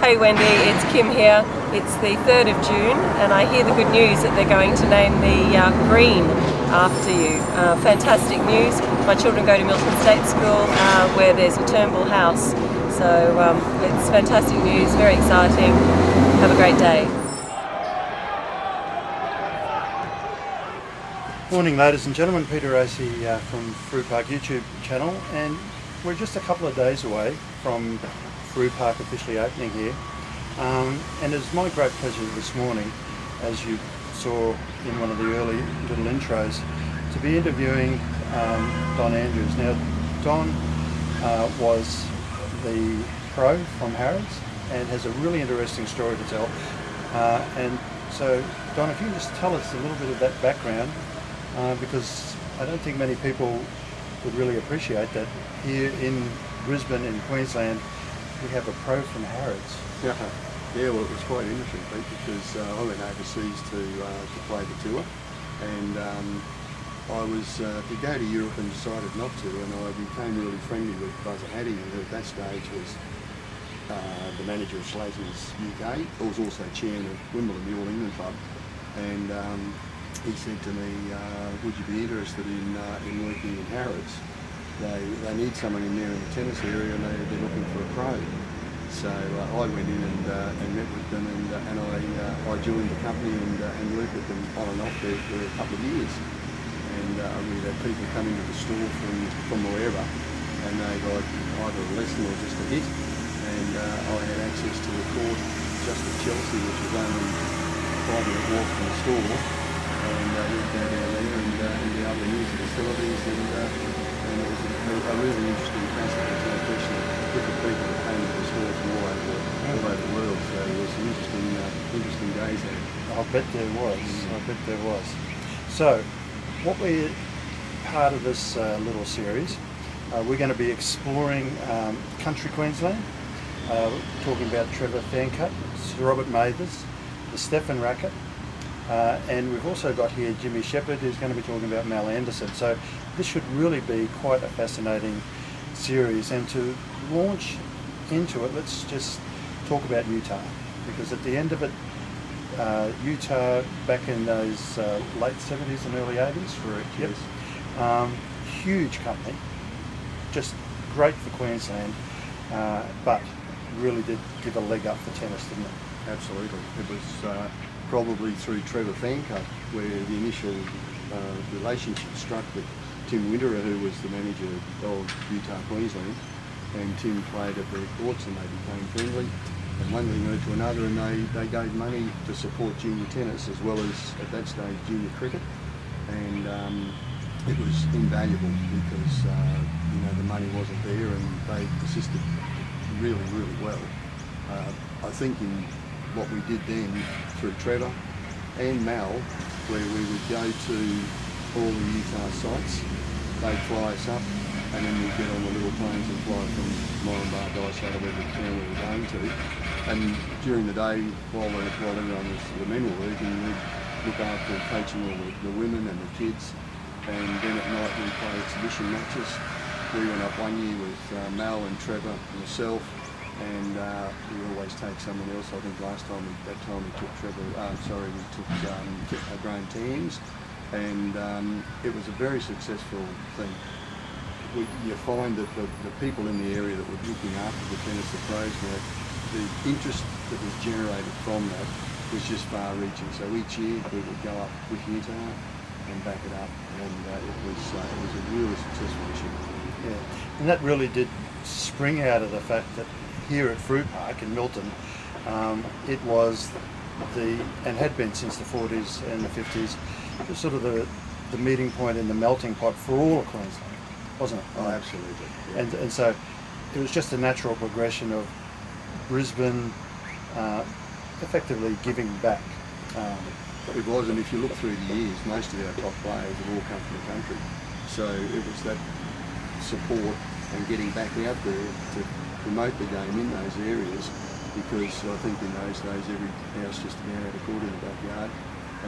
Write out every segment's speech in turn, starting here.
Hey Wendy, it's Kim here. It's the 3rd of June and I hear the good news that they're going to name the green after you. Fantastic news. My children go to Milton State School where there's a Turnbull house. So it's fantastic news, very exciting. Have a great day. Morning ladies and gentlemen, Peter Rasey from Frew Park YouTube channel, and we're just a couple of days away from Frew Park officially opening here, and it's my great pleasure this morning, as you saw in one of the early little intros, to be interviewing Don Andrews. Now Don was the pro from Harrods and has a really interesting story to tell, and so Don, if you can just tell us a little bit of that background, because I don't think many people would really appreciate that here in Brisbane in Queensland we have a pro from Harrods. Yeah, well, it was quite interesting, Pete, because I went overseas to play the tour, and I was to go to Europe and decided not to, and I became really friendly with Buzzer Hattie, who at that stage was the manager of Slater's UK. I was also chairman of Wimbledon, the All England Club, and he said to me, would you be interested in working in Harrods? They need someone in there in the tennis area, and they're looking for a pro. So I went in and met with them, and I joined the company and worked with them on and off there for a couple of years. And we had people come into the store from wherever, and they got either a lesson or just a hit. And I had access to the court just at Chelsea, which was only a 5-minute walk from the store. And we'd go down there and be able to use the facilities, and it was a really interesting, fascinating impression of different people that came to the store from all over the world. So there was some interesting days there. I bet there was. I bet there was. So, what we're part of this little series, we're going to be exploring country Queensland, talking about Trevor Fancutt, Sir Robert Mathers, the Stefan Racquet, and we've also got here Jimmy Shepherd, who's going to be talking about Mal Anderson. So this should really be quite a fascinating series, and to launch into it, let's just talk about Utah, because at the end of it, Utah back in those late 70s and early 80s, Correct, yep. Yes. Huge company, just great for Queensland, but really did give a leg up for tennis, didn't it? Absolutely. It was probably through Trevor Fancutt where the initial relationship struck with Tim Winterer, who was the manager of Utah Queensland, and Tim played at their courts and they became friendly, and one thing led to another, and they gave money to support junior tennis as well as at that stage junior cricket, and it was invaluable because the money wasn't there, and they assisted really well. I think in what we did then through Trevor and Mal, where we would go to all the Utah sites, they'd fly us up, and then we'd get on the little planes and fly from Moranbah, Dysart, wherever town we were going to. And during the day, while everyone was, the men were working, we'd look after coaching all the women and the kids, and then at night we'd play exhibition matches. We went up one year with Mal and Trevor and myself, and we always take someone else. I think last time we took Trevor. We took Graham Tams, and it was a very successful thing. You find that the people in the area that were looking after the tennis, the pros, the interest that was generated from that was just far-reaching. So each year we would go up with Utah and back it up, and it was a really successful issue. Yeah, and that really did spring out of the fact that here at Frew Park in Milton, it was and had been since the 40s and the 50s, sort of the meeting point and the melting pot for all of Queensland, wasn't it? Oh, absolutely. Yeah. And so it was just a natural progression of Brisbane effectively giving back. It was, and if you look through the years, most of our top players have all come from the country. So it was that support and getting back out there to promote the game in those areas, because I think in those days every house just about had a court in the backyard,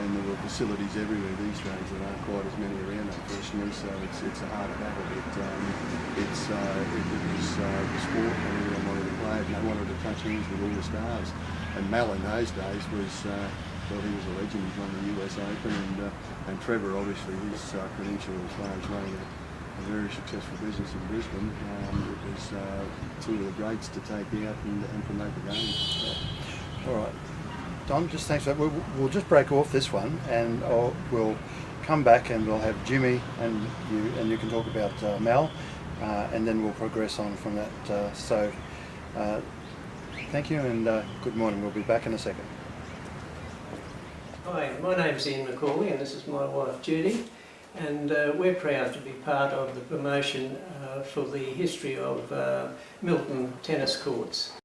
and there were facilities everywhere these days. There aren't quite as many around, unfortunately, so it's a harder battle. It was the sport, and everyone wanted to play it, and they wanted to touch hands with all the stars. And Mal in those days was, well, he was a legend. He won the US Open, and Trevor, obviously, his credential as far as running a very successful business in Brisbane. It was two of the greats to take out and promote the game. All right. Don, just thanks for that. We'll just break off this one, and we'll come back and we'll have Jimmy and you can talk about Mal, and then we'll progress on from that. Thank you and good morning. We'll be back in a second. Hi, my name's Ian McCauley and this is my wife Judy, and we're proud to be part of the promotion for the history of Milton Tennis Courts.